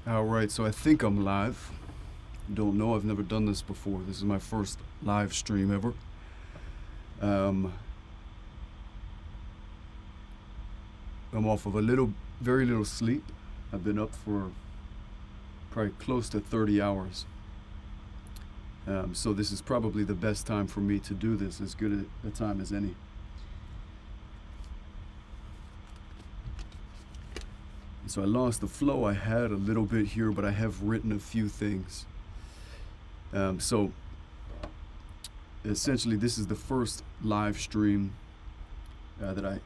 Alright, so I think I'm live. Don't know, I've never done this before. This is my first live stream ever. I'm off of very little sleep. I've been up for probably close to 30 hours. So this is probably the best time for me to do this, as good a time as any. So I lost the flow I had a little bit here, but I have written a few things. So essentially this is the first live stream that I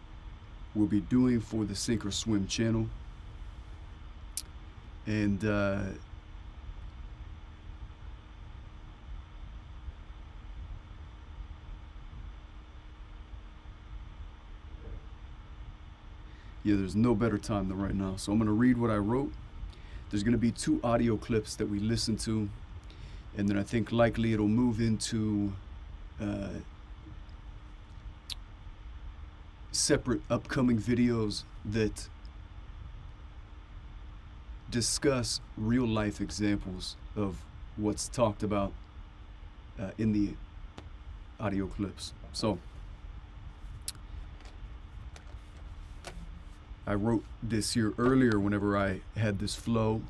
will be doing for the Sink or Swim channel. And yeah, there's no better time than right now. So I'm going to read what I wrote. There's going to be 2 audio clips that we listen to, and then I think likely it'll move into separate upcoming videos that discuss real life examples of what's talked about in the audio clips. So I wrote this here earlier whenever I had this flow.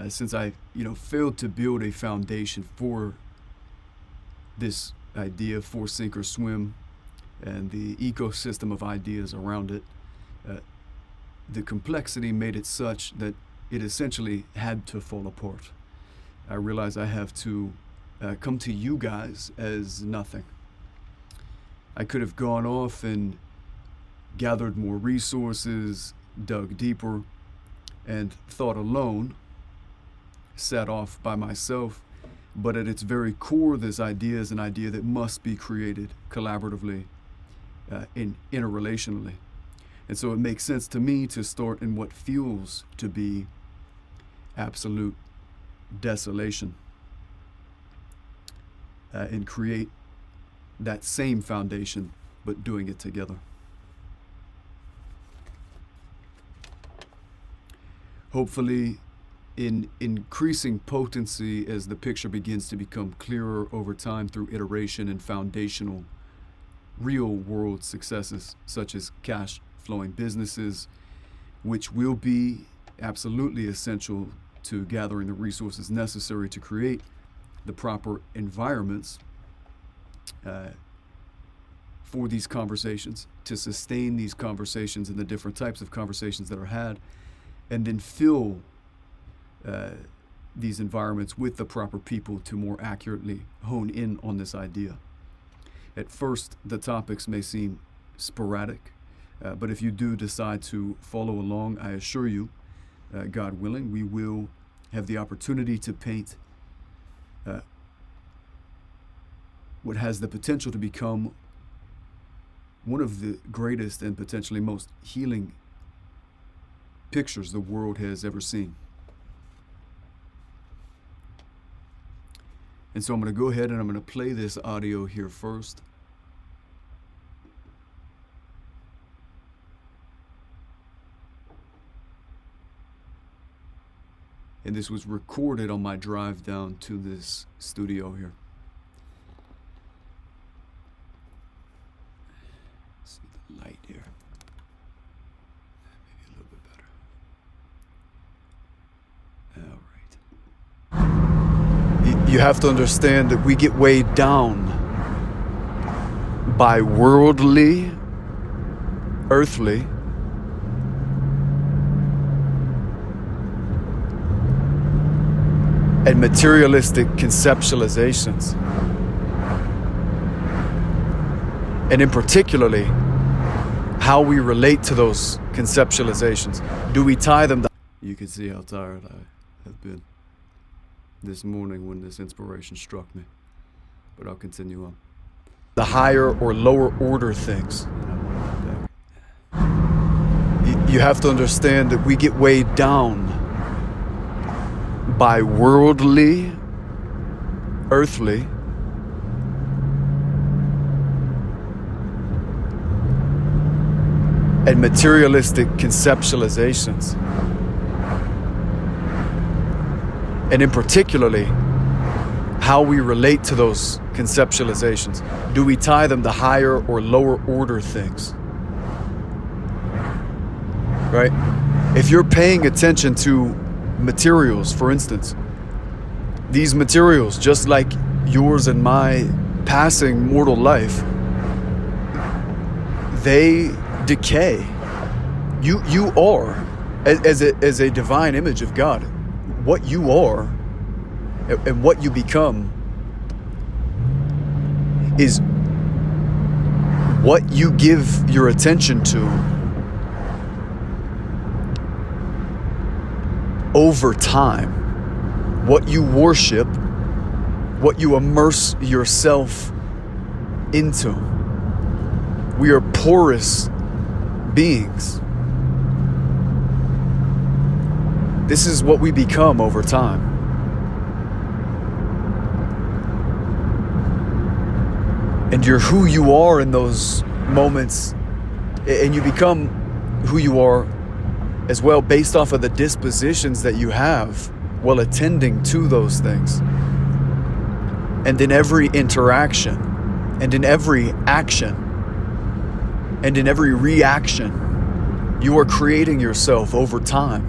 Since I, failed to build a foundation for this idea for Sink or Swim and the ecosystem of ideas around it, the complexity made it such that it essentially had to fall apart. I realized I have to come to you guys as nothing. I could have gone off and gathered more resources, dug deeper, and thought alone, sat off by myself. But at its very core, this idea is an idea that must be created collaboratively, interrelationally. And so it makes sense to me to start in what feels to be absolute desolation and create that same foundation, but doing it together. Hopefully in increasing potency as the picture begins to become clearer over time through iteration and foundational real world successes such as cash flowing businesses, which will be absolutely essential to gathering the resources necessary to create the proper environments for these conversations, to sustain these conversations and the different types of conversations that are had, and then fill these environments with the proper people to more accurately hone in on this idea. At first, the topics may seem sporadic, but if you do decide to follow along, I assure you, God willing, we will have the opportunity to paint what has the potential to become one of the greatest and potentially most healing pictures the world has ever seen. And so I'm going to go ahead and I'm going to play this audio here first. And this was recorded on my drive down to this studio here. Let's see the light here. Maybe a little bit better. All right. You have to understand that we get weighed down by worldly, earthly, and materialistic conceptualizations. And in particularly, how we relate to those conceptualizations. Do we tie them down? You can see how tired I have been this morning when this inspiration struck me. But I'll continue on. The higher or lower order things. You have to understand that we get weighed down by worldly, earthly, and materialistic conceptualizations. And in particularly, how we relate to those conceptualizations. Do we tie them to higher or lower order things? Right? If you're paying attention to materials, for instance, these materials, just like yours and my passing mortal life, they decay. You are, as a divine image of God, what you are and what you become is what you give your attention to over time, what you worship, what you immerse yourself into. We are porous beings. This is what we become over time. And you're who you are in those moments, and you become who you are as well based off of the dispositions that you have while attending to those things. And in every interaction, and in every action, and in every reaction, you are creating yourself over time.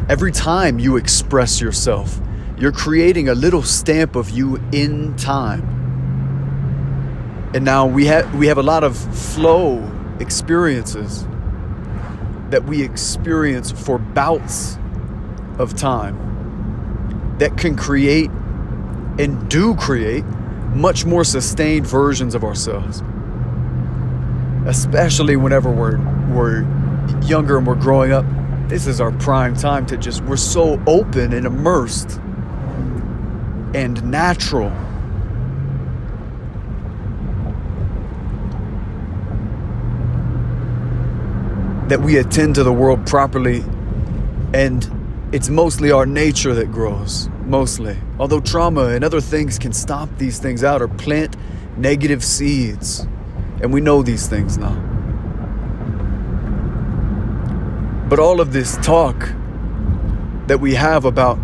Every time you express yourself, you're creating a little stamp of you in time. And now we have a lot of flow experiences that we experience for bouts of time that can create and do create much more sustained versions of ourselves. Especially whenever we're younger and we're growing up. This is our prime time to we're so open and immersed and natural. That we attend to the world properly, and it's mostly our nature that grows, mostly. Although trauma and other things can stomp these things out or plant negative seeds, and we know these things now. But all of this talk that we have about,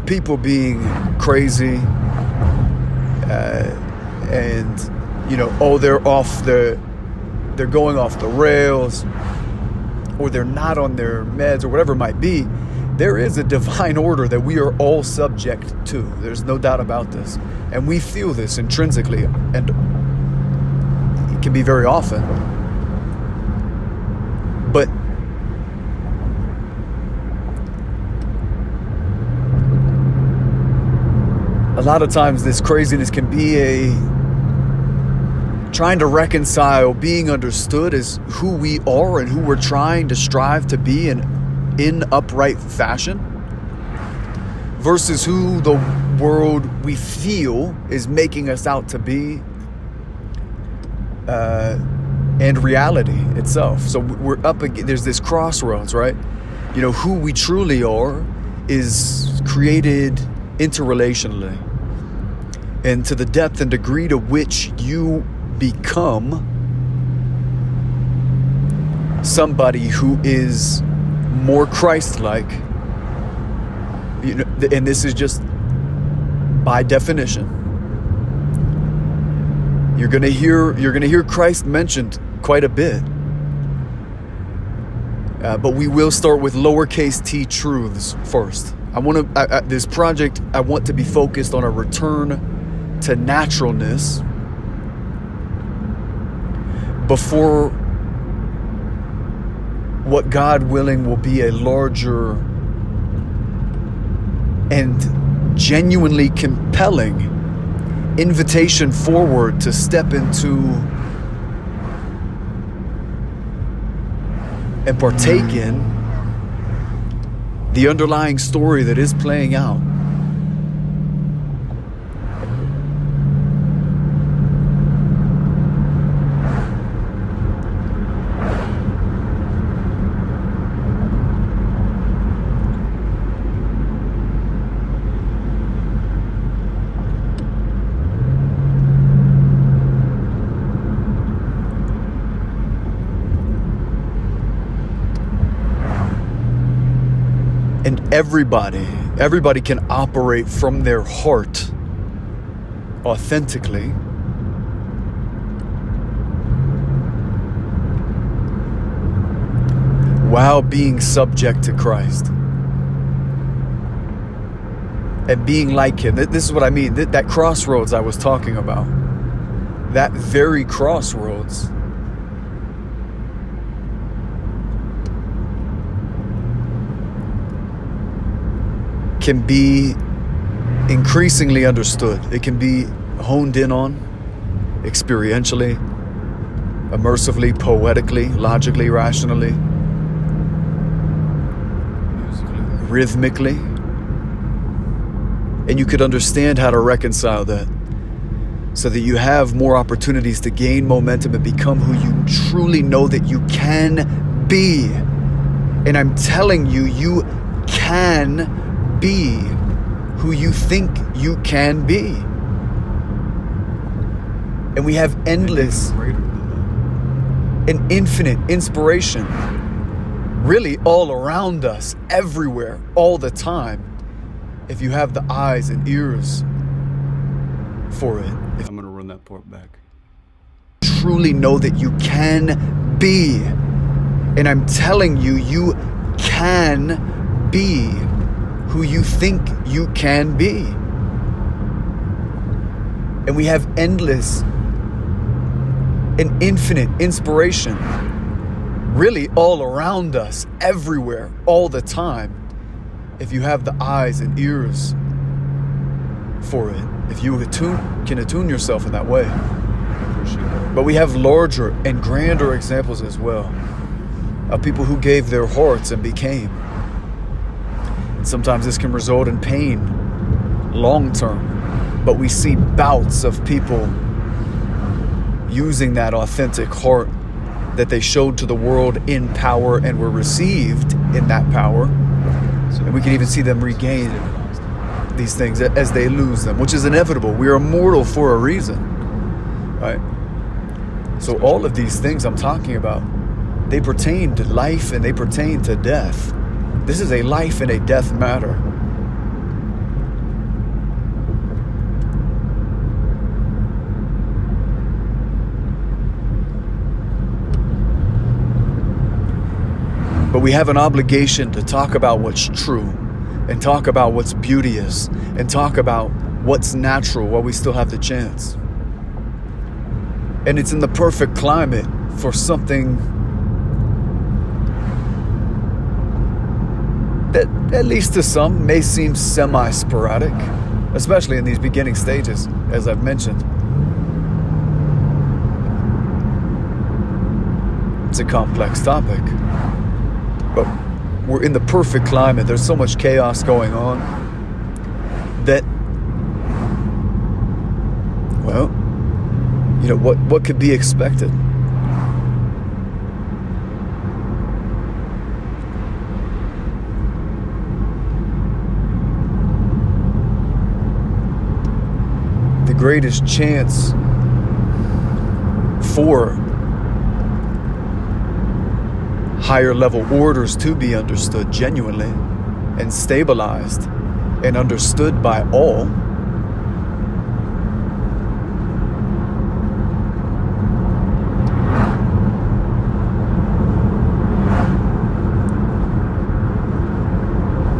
people being crazy, and they're going off the rails, or they're not on their meds, or whatever it might be, there is a divine order that we are all subject to. There's no doubt about this. And we feel this intrinsically, and it can be very often. But a lot of times this craziness can be trying to reconcile being understood as who we are and who we're trying to strive to be in upright fashion versus who the world we feel is making us out to be, and reality itself. So we're there's this crossroads, right? Who we truly are is created interrelationally, and to the depth and degree to which you become somebody who is more Christ-like, and this is just by definition. You're gonna hear Christ mentioned quite a bit, but we will start with lowercase t truths first. This project, I want to be focused on a return to naturalness before what, God willing, will be a larger and genuinely compelling invitation forward to step into and partake in the underlying story that is playing out. And everybody Everybody can operate from their heart authentically. While being subject to Christ. And being like Him. This is what I mean. That crossroads I was talking about. That very crossroads. Can be increasingly understood. It can be honed in on experientially, immersively, poetically, logically, rationally, rhythmically. And you could understand how to reconcile that so that you have more opportunities to gain momentum and become who you truly know that you can be. And I'm telling you, you can be who you think you can be. And we have endless and infinite inspiration really all around us, everywhere, all the time, if you have the eyes and ears for it. I'm going to run that part back. Truly know that you can be. And I'm telling you, you can be who you think you can be. And we have endless and infinite inspiration really all around us, everywhere, all the time, if you have the eyes and ears for it, if you can attune yourself in that way. But we have larger and grander examples as well of people who gave their hearts and became. And sometimes this can result in pain long term, but we see bouts of people using that authentic heart that they showed to the world in power and were received in that power. And we can even see them regain these things as they lose them, which is inevitable. We are immortal for a reason, right? So all of these things I'm talking about, they pertain to life and they pertain to death. This is a life and a death matter. But we have an obligation to talk about what's true and talk about what's beauteous and talk about what's natural while we still have the chance. And it's in the perfect climate for something that, at least to some, may seem semi-sporadic, especially in these beginning stages, as I've mentioned. It's a complex topic. But we're in the perfect climate. There's so much chaos going on that, well, you know, what could be expected? The greatest chance for higher level orders to be understood genuinely and stabilized and understood by all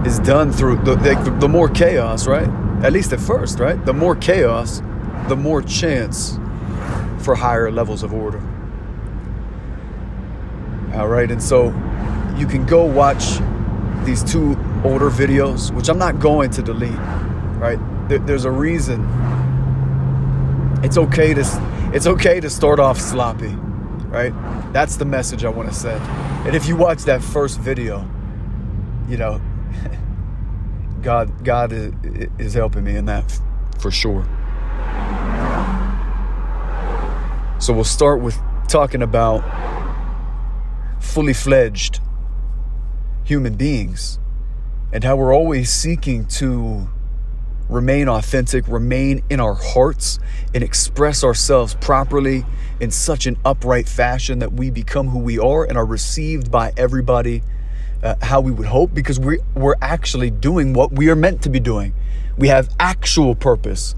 is done through the more chaos, right? At least at first, right? The more chaos, the more chance for higher levels of order. All right, and so you can go watch these two older videos, which I'm not going to delete, right? There's a reason. It's okay to start off sloppy, right? That's the message I want to send. And if you watch that first video, you know, God is helping me in that for sure. So we'll start with talking about fully fledged human beings and how we're always seeking to remain authentic, remain in our hearts, and express ourselves properly in such an upright fashion that we become who we are and are received by everybody how we would hope, because we're actually doing what we are meant to be doing. We have actual purpose,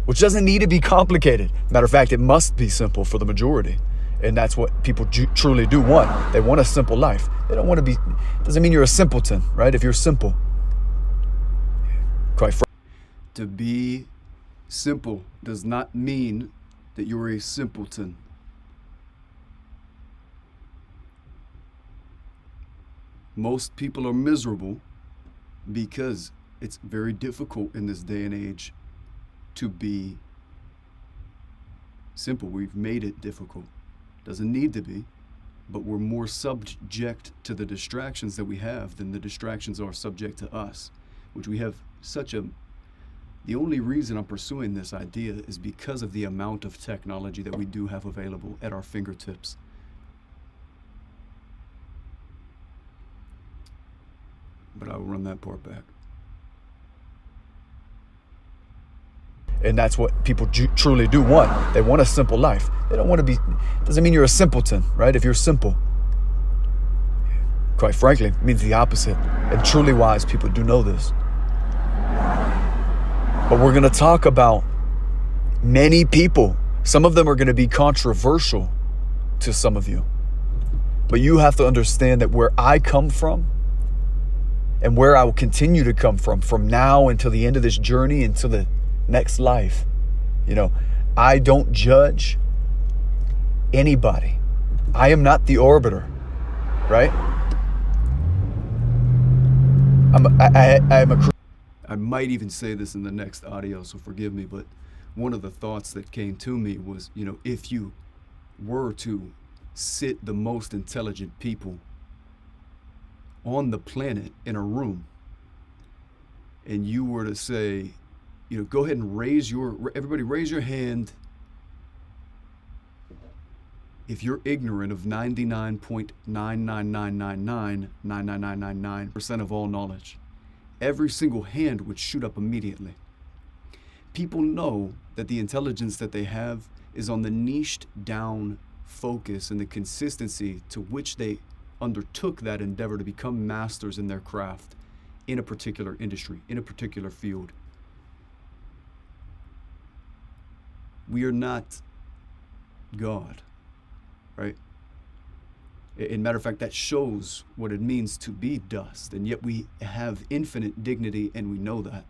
which doesn't need to be complicated. Matter of fact, it must be simple for the majority. And that's what people truly do want. They want a simple life. They don't want to be, doesn't mean you're a simpleton, right? If you're simple. Quite frankly. To be simple does not mean that you're a simpleton. Most people are miserable because it's very difficult in this day and age to be simple. We've made it difficult. Doesn't need to be, but we're more subject to the distractions that we have than the distractions are subject to us, which we have the only reason I'm pursuing this idea is because of the amount of technology that we do have available at our fingertips. But I'll run that part back. And that's what people truly do want. They want a simple life. They don't want to be, doesn't mean you're a simpleton, right? If you're simple. Quite frankly, it means the opposite. And truly wise people do know this. But we're going to talk about many people. Some of them are going to be controversial to some of you. But you have to understand that where I come from and where I will continue to come from now until the end of this journey, until the next life, I don't judge anybody. I am not the arbiter, right? I might even say this in the next audio, so forgive me, but one of the thoughts that came to me was, if you were to sit the most intelligent people on the planet in a room, and you were to say, go ahead and everybody raise your hand if you're ignorant of 99.999999999% of all knowledge. Every single hand would shoot up immediately. People know that the intelligence that they have is on the niched down focus and the consistency to which they undertook that endeavor to become masters in their craft, in a particular industry, in a particular field. We are not God, right? In matter of fact, that shows what it means to be dust, and yet we have infinite dignity, and we know that.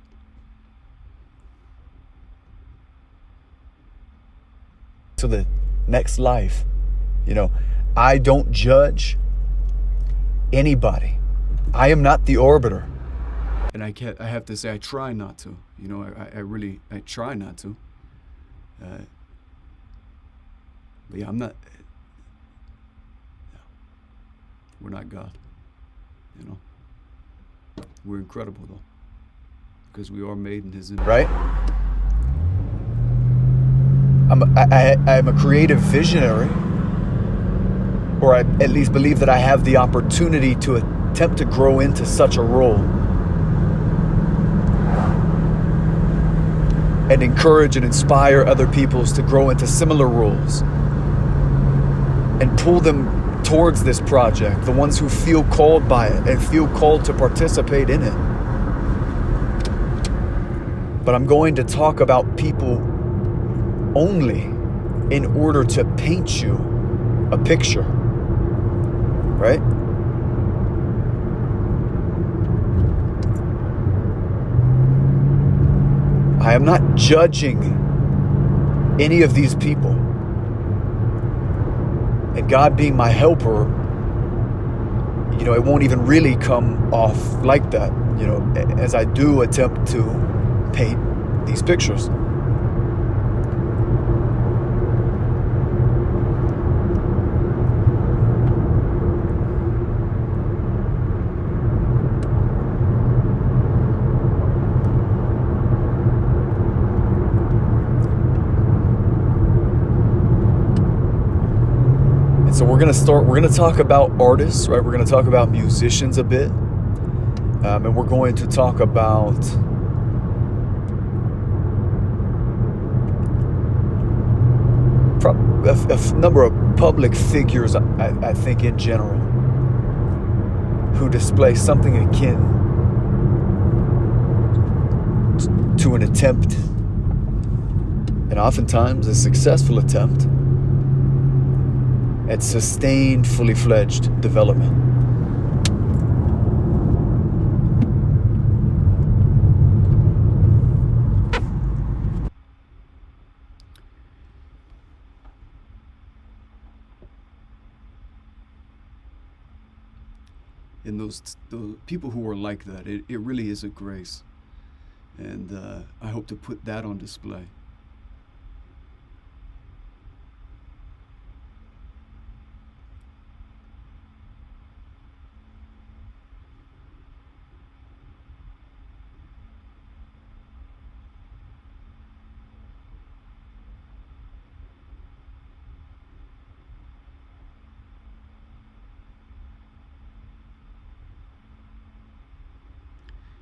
To the next life, I don't judge anybody. I am not the arbiter. And I have to say, I try not to. I try not to. But yeah, I'm not. We're not God. We're incredible though, because we are made in His image. Right? I'm a creative visionary, or I at least believe that I have the opportunity to attempt to grow into such a role and encourage and inspire other peoples to grow into similar roles and pull them towards this project, the ones who feel called by it and feel called to participate in it. But I'm going to talk about people only in order to paint you a picture, right? I am not judging any of these people. And God being my helper, it won't even really come off like that, as I do attempt to paint these pictures. So we're going to talk about artists, right? We're going to talk about musicians a bit. And we're going to talk about a number of public figures, I think, in general. who display something akin to an attempt, and oftentimes a successful attempt, at sustained, fully fledged development. And those people who are like that, it really is a grace. And I hope to put that on display.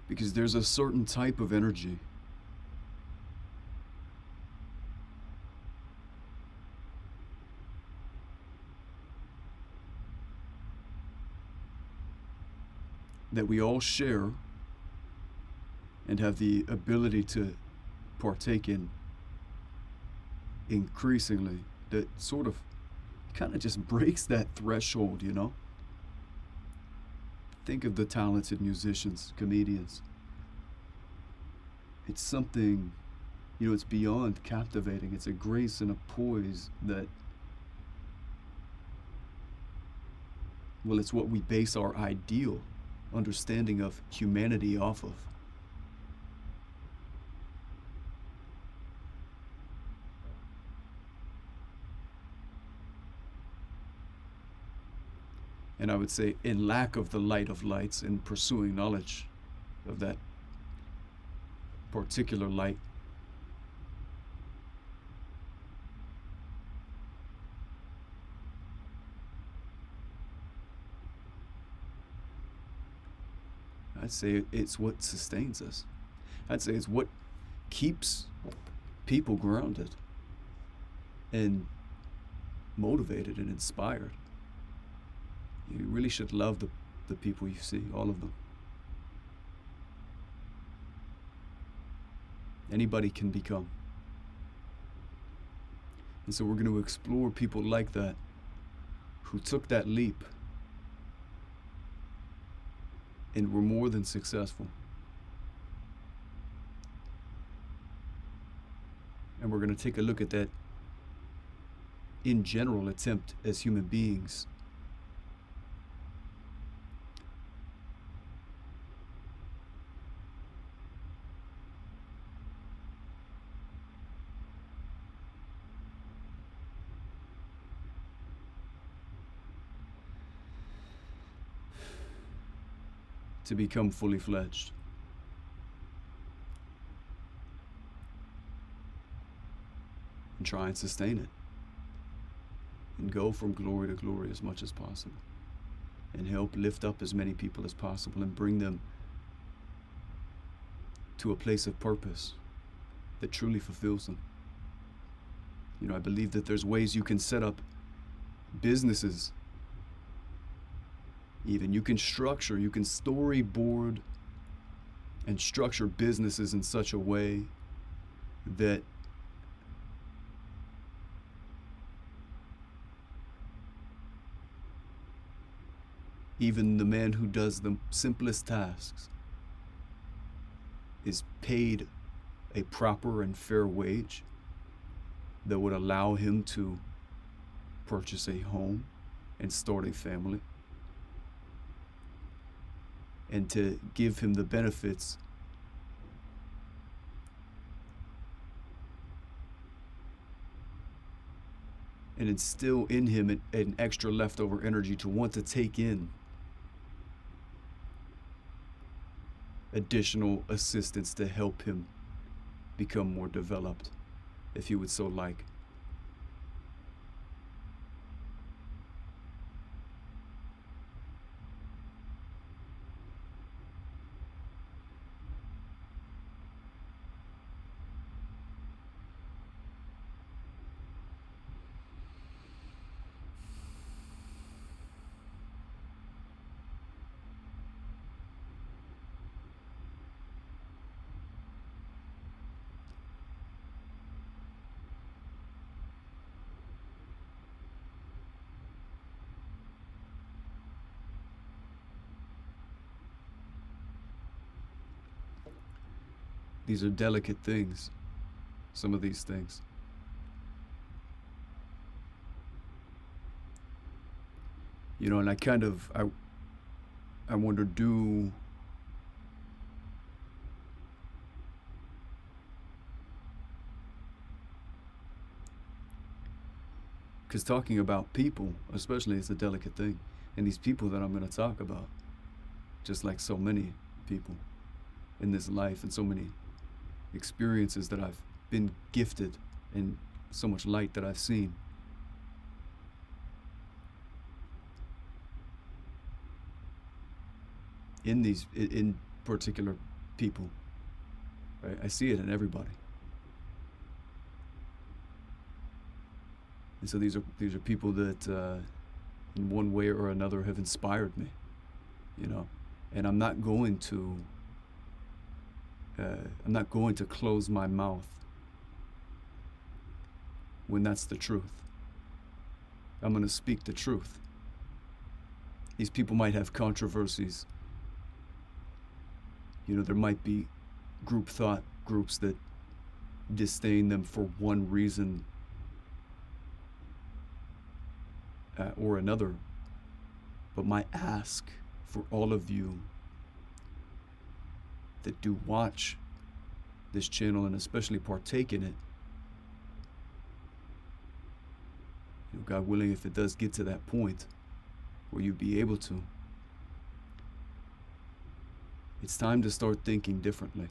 Because there's a certain type of energy that we all share and have the ability to partake in increasingly, that sort of kind of just breaks that threshold, you know? Think of the talented musicians, comedians. It's something, you know, it's beyond captivating. It's a grace and a poise that, well, it's what we base our ideal understanding of humanity off of. And I would say, in lack of the light of lights, in pursuing knowledge of that particular light, I'd say it's what sustains us. I'd say it's what keeps people grounded and motivated and inspired. You really should love the people you see, all of them. Anybody can become. And so we're going to explore people like that who took that leap and were more than successful. And we're going to take a look at that in general attempt as human beings to become fully fledged. And try and sustain it. And go from glory to glory as much as possible. And help lift up as many people as possible and bring them to a place of purpose that truly fulfills them. You know, I believe that there's ways you can set up businesses. Even you can storyboard and structure businesses in such a way that even the man who does the simplest tasks is paid a proper and fair wage that would allow him to purchase a home and start a family, and to give him the benefits and instill in him an extra leftover energy to want to take in additional assistance to help him become more developed, if you would so like. these are delicate things, some of these things. You know, and I wonder, because talking about people, especially, is a delicate thing. And these people that I'm going to talk about, just like so many people in this life and so many experiences that I've been gifted and so much light that I've seen. In particular people, right? I see it in everybody. And so these are people that in one way or another have inspired me, you know. And I'm not going to close my mouth when that's the truth. I'm going to speak the truth. These people might have controversies. You know, there might be group thought groups that disdain them for one reason or another. But my ask for all of you that do watch this channel and especially partake in it, you know, God willing, if it does get to that point where you be able to, it's time to start thinking differently.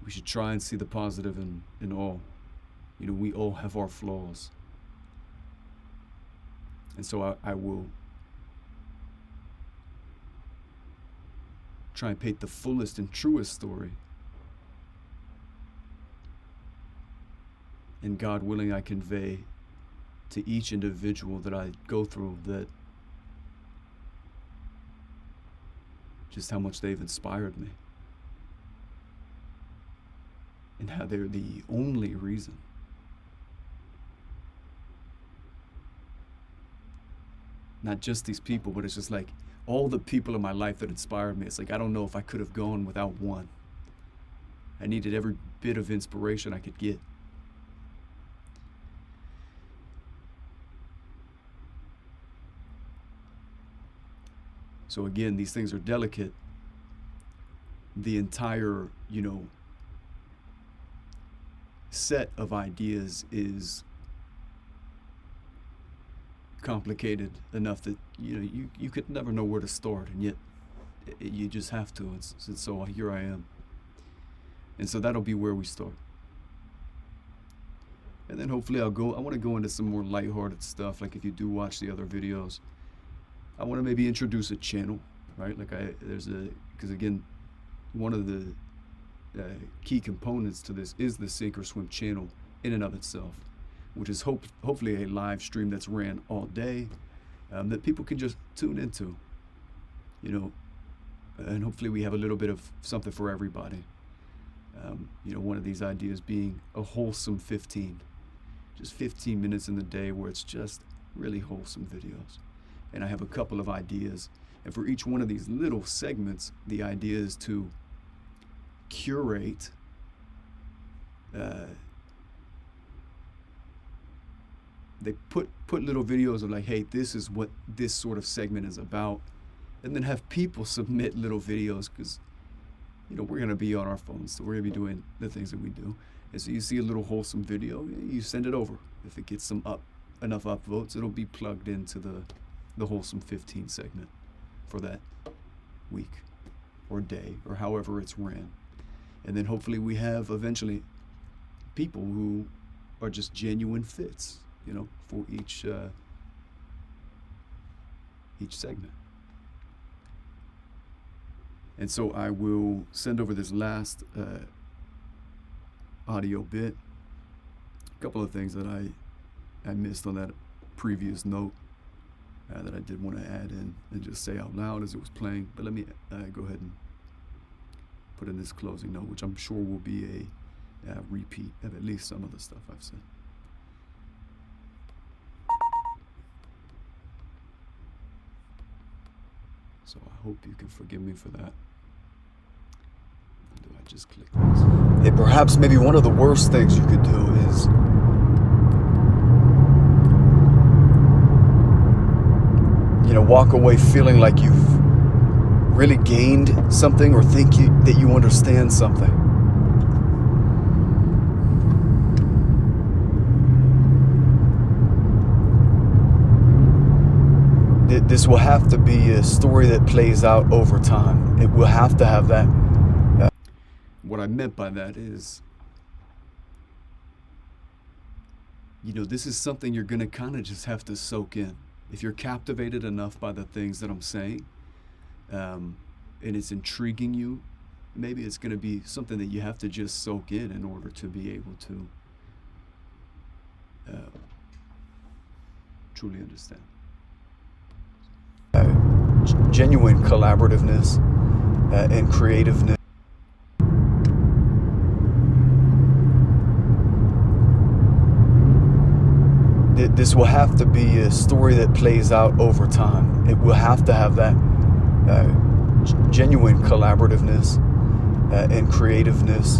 We should try and see the positive in all. You know, we all have our flaws. And so I will try and paint the fullest and truest story. And God willing, I convey to each individual that I go through that just how much they've inspired me. And how they're the only reason. Not just these people, but it's just like all the people in my life that inspired me. It's like, I don't know if I could have gone without one. I needed every bit of inspiration I could get. So again, these things are delicate. The entire, you know, set of ideas is complicated enough that, you know, you could never know where to start, and yet you just have to. And so here I am. And so that'll be where we start. And then hopefully I want to go into some more lighthearted stuff. Like if you do watch the other videos, I want to maybe introduce a channel, right? Like because again, one of the key components to this is the Sink or Swim channel in and of itself, which is hopefully a live stream that's ran all day, that people can just tune into, you know, and hopefully we have a little bit of something for everybody. You know, one of these ideas being a wholesome 15, just 15 minutes in the day where it's just really wholesome videos. And I have a couple of ideas, and for each one of these little segments, the idea is to curate they put little videos of like, hey, this is what this sort of segment is about, and then have people submit little videos, because, you know, we're going to be on our phones, so we're going to be doing the things that we do. And so you see a little wholesome video, you send it over. If it gets enough upvotes, it'll be plugged into the wholesome 15 segment for that week or day or however it's ran. And then hopefully we have eventually people who are just genuine fits, you know, for each segment. And so I will send over this last audio bit. A couple of things that I missed on that previous note that I did want to add in and just say out loud as it was playing. But let me go ahead and put in this closing note, which I'm sure will be a repeat of at least some of the stuff I've said. So I hope you can forgive me for that. Do I just click this? Perhaps maybe one of the worst things you could do is walk away feeling like you've really gained something or think that you understand something. This will have to be a story that plays out over time. It will have to have that. What I meant by that is, this is something you're going to kind of just have to soak in. If you're captivated enough by the things that I'm saying, and it's intriguing you, maybe it's going to be something that you have to just soak in order to be able to truly understand. Genuine collaborativeness and creativeness. This will have to be a story that plays out over time. It will have to have that genuine collaborativeness and creativeness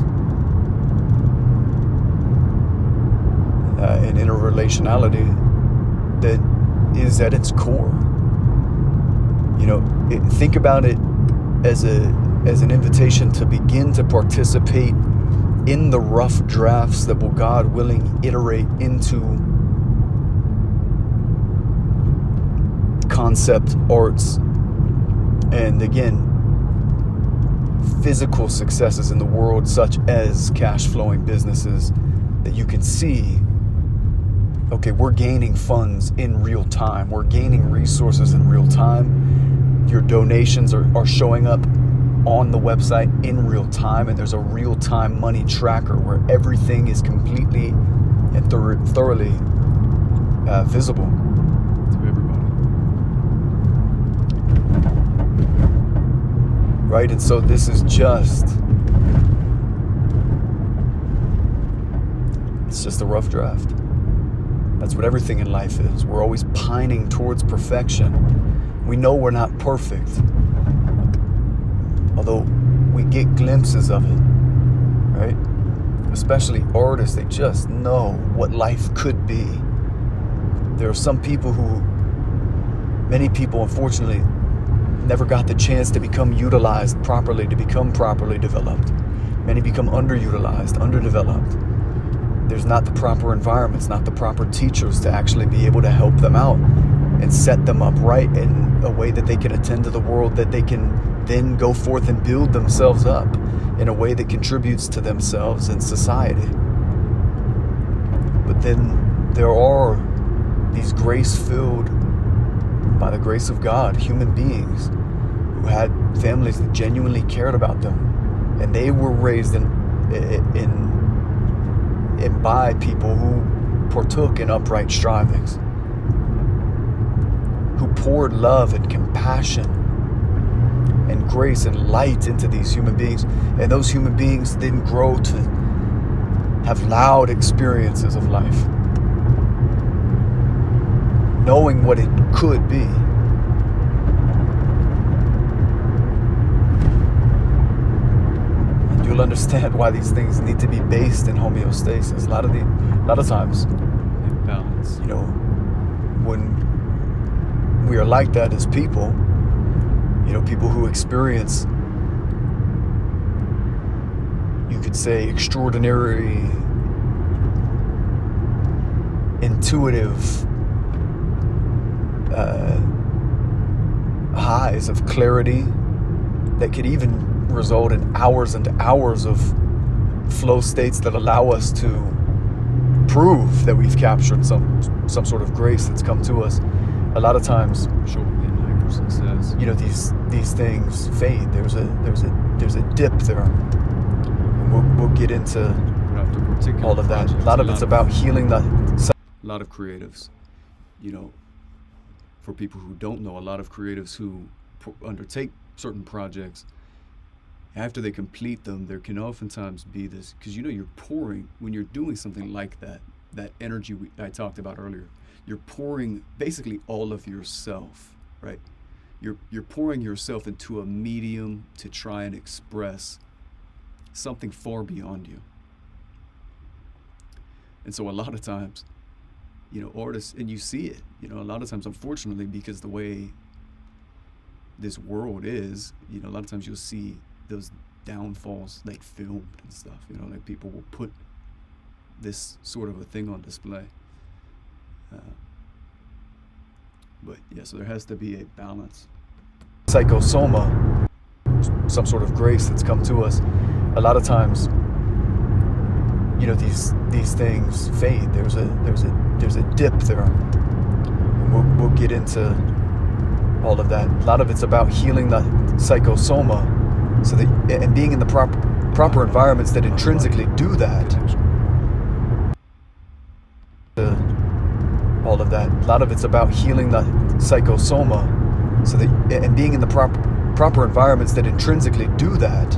and interrelationality that is at its core. Think about it as an invitation to begin to participate in the rough drafts that will, God willing, iterate into concept arts and, again, physical successes in the world, such as cash flowing businesses that you can see. Okay, we're gaining funds in real time. We're gaining resources in real time. Your donations are showing up on the website in real time, and there's a real-time money tracker where everything is completely and thoroughly visible to everybody. Right? And so this is it's just a rough draft. That's what everything in life is. We're always pining towards perfection. We know we're not perfect, although we get glimpses of it, right? Especially artists, they just know what life could be. There are some people many people unfortunately never got the chance to become utilized properly, to become properly developed. Many become underutilized, underdeveloped. There's not the proper environments, not the proper teachers to actually be able to help them out and set them up right in a way that they can attend to the world, that they can then go forth and build themselves up in a way that contributes to themselves and society. But then there are these grace-filled, by the grace of God, human beings who had families that genuinely cared about them, and they were raised in by people who partook in upright strivings, who poured love and compassion and grace and light into these human beings. And those human beings then grow to have loud experiences of life, knowing what it could be. And you'll understand why these things need to be based in homeostasis. A lot of times, in balance. When we are like that as people, people who experience, you could say, extraordinary, intuitive highs of clarity that could even result in hours and hours of flow states that allow us to prove that we've captured some sort of grace that's come to us. A lot of times, success. These things fade. There's a dip there. And we'll get into all of that. A lot of it's about healing a lot of creatives. For people who don't know, a lot of creatives who undertake certain projects, after they complete them, there can oftentimes be this, because you're pouring, when you're doing something like that energy I talked about earlier, you're pouring basically all of yourself, right? you're pouring yourself into a medium to try and express something far beyond you. And so a lot of times, artists, and you see it, a lot of times, unfortunately, because the way this world is, a lot of times you'll see those downfalls like filmed and stuff, like people will put this sort of a thing on display. But yeah, so there has to be a balance. Psychosoma, some sort of grace that's come to us. A lot of times, these things fade. There's a dip there. And we'll get into all of that. A lot of it's about healing the psychosoma, so that, and being in the proper environments that intrinsically do that. All of that. A lot of it's about healing the psychosoma, so that, and being in the proper environments that intrinsically do that,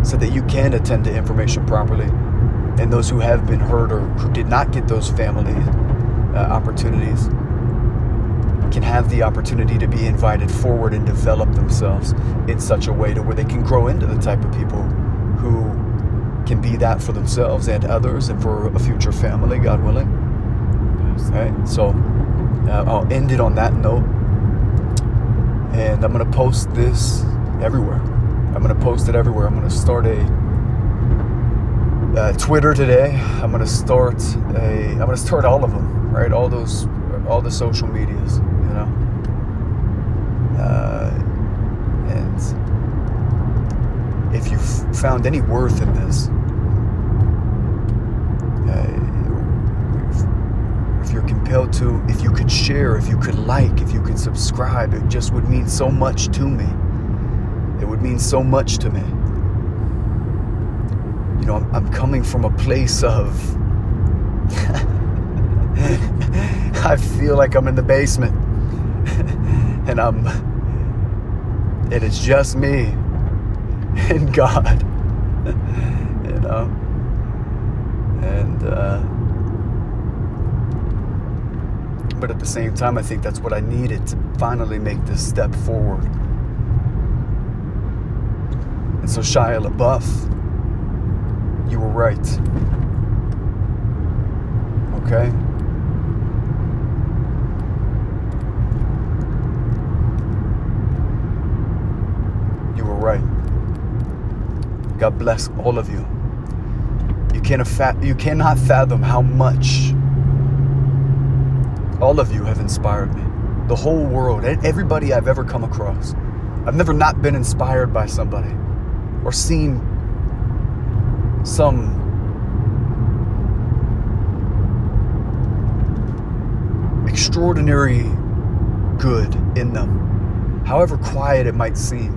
so that you can attend to information properly. And those who have been hurt or who did not get those family opportunities can have the opportunity to be invited forward and develop themselves in such a way to where they can grow into the type of people who can be that for themselves and others and for a future family, God willing. Right? So I'll end it on that note. And I'm going to post this everywhere. I'm going to post it everywhere. I'm going to start a Twitter today. I'm going to start all of them, right? All the social medias, and if you've found any worth in this, if you're compelled to, if you could share, if you could like, if you could subscribe, it just would mean so much to me. It would mean so much to me. I'm coming from a place of I feel like I'm in the basement and it's just me and God, and but at the same time, I think that's what I needed to finally make this step forward. And so Shia LaBeouf, you were right. Okay? You were right. God bless all of you. You cannot fathom how much all of you have inspired me. The whole world, everybody I've ever come across. I've never not been inspired by somebody or seen some extraordinary good in them, however quiet it might seem.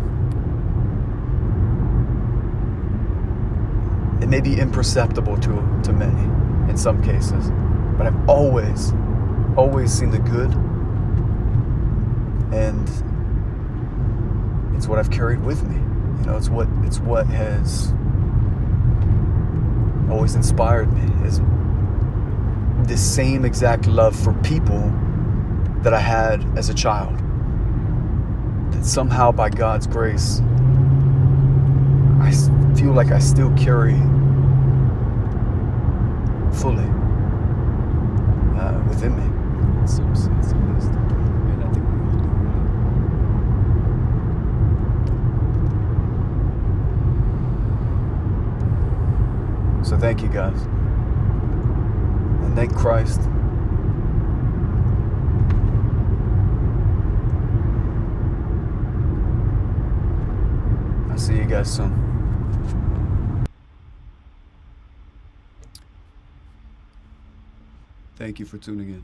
It may be imperceptible to many in some cases, but I've always seen the good, and it's what I've carried with me. It's what has always inspired me, is this same exact love for people that I had as a child, that somehow by God's grace I feel like I still carry fully within me. In some sense, at least. And I think we all do, really. So thank you, guys. And thank Christ. I'll see you guys soon. Thank you for tuning in.